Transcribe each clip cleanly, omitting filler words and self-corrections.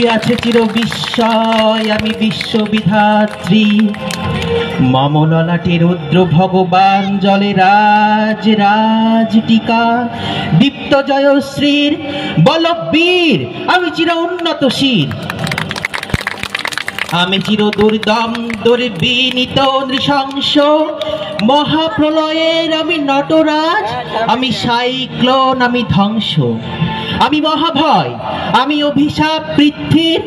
উঠিয়াছে চির বিস্ময়, আমি বিশ্ববিধাত্রী। মম ললাটে রুদ্র ভগবান জলে রাজ রাজ টিকা, দীপ্ত জয়শ্রীর বলবীর, আমি চির উন্নত শির। আমি চির দুর্দম দুর্বিনীত নৃশংস, মহাপ্রলয়ের আমি নটরাজ, আমি সাইক্লোন, আমি ধ্বংস। আমি মহাভয়, আমি অভিশাপ পৃথ্বীর,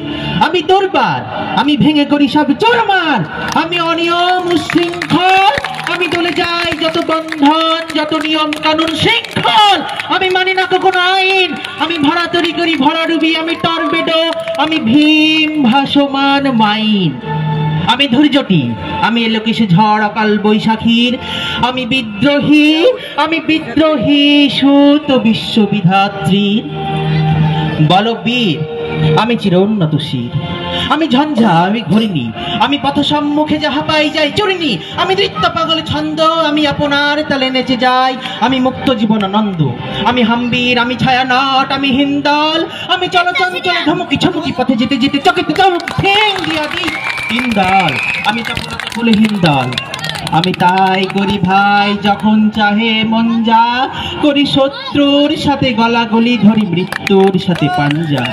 আমি দুর্বার, আমি ভেঙে করি সব চোরমার। আমি অনিয়ম উশৃঙ্খল, আমি দলে যাই যত বন্ধন, যত নিয়ম কানুন শৃঙ্খল। আমি মানি না কোনো আইন, আমি ভরা তরি করি ভরা ডুবি, আমি টর্পেডো, আমি ভীম ভাসমান মাইন। আমি ধৈর্যটি, আমি এলোকেশে ঝড় অকাল বৈশাখীর, আমি বিদ্রোহী, আমি বিদ্রোহী সুত বিশ্ববিধাত্রীর। বলবীর, আমি চির উন্নত শির। আমি ঝঞ্ঝা, আমি ঘুরিনি, আমি পথ সম্মুখে যাহা পাই যাই চুরিনি। আমি নৃত্য পাগল ছন্দ, আমি আপনার তালে নেচে যাই, আমি মুক্ত জীবন আনন্দ। আমি হাম্বির, আমি ছায়ানট, আমি হিন্দল, আমি চলচঞ্চল ধমকি ছমকি পথে যেতে যেতে চকিত চমক ঠেং দিয়া দিই হিন্দল। আমি চপলতা বলে হিন্দল, আমি তাই করি ভাই যখন চাহে মন যা, করি শত্রুর সাথে গলাগলি, ধরি মৃত্যুর সাথে পাঞ্জা।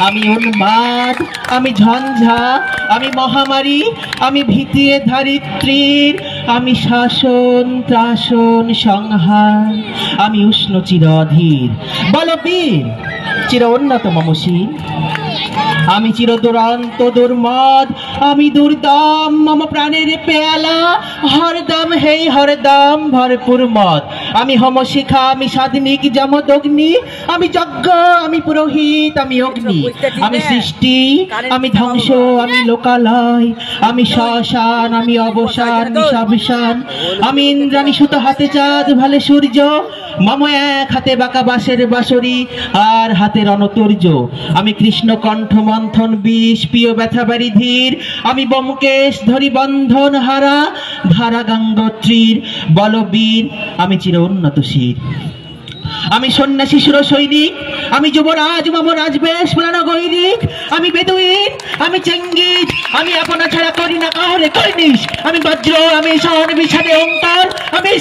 আমি উন্মাদ, আমি ঝঞ্ঝা, আমি মহামারী, আমি ভীতিয়ে ধারিত্রীর, আমি শাসন ত্রাসন সংহার, আমি উষ্ণ চির অধীর। বলবীর, চির উন্নত মম শির। আমি চির দুরন্ত দুর্মদ, আমি দুর্দম, মম প্রাণের পেয়ালা হরদম হেই হরদম ভরপুর মদ। আমি হোমশিখা, আমি সাধনিক যমদগ্নি, আমি যজ্ঞ, আমি পুরোহিত, আমি অগ্নি। আমি সৃষ্টি, আমি ধ্বংস, আমি লোকালয়, আমি শ্মশান, আমি অবসান নিঃশ্বাস। আমি ইন্দ্রাণী সুত হাতে চাঁদ ভালে সূর্য, মম এক হাতে বাঁকা বাঁশের বাঁশরি আর হাতে রণতুর্য। আমি কৃষ্ণ কণ্ঠ মন্থন বিষ প্রিয় ব্যথা বাড়ি ধীর, আমি ব্যোমকেশ ধরি বন্ধন হারা ধারা গঙ্গোত্রীর। বলবীর, আমি চির উন্নত শির। আমি সন্ন্যাসী সুর সৈনিক, আমি যুবরাজ মম রাজবেশ পুরানো গৈরিক। আমি বেদুইন, আমি চেঙ্গিজ, আমি আপনা ছাড়া করি না কাহরে করিনিস। আমি বজ্র, আমি শন বিষাদে ওঙ্কার, আমি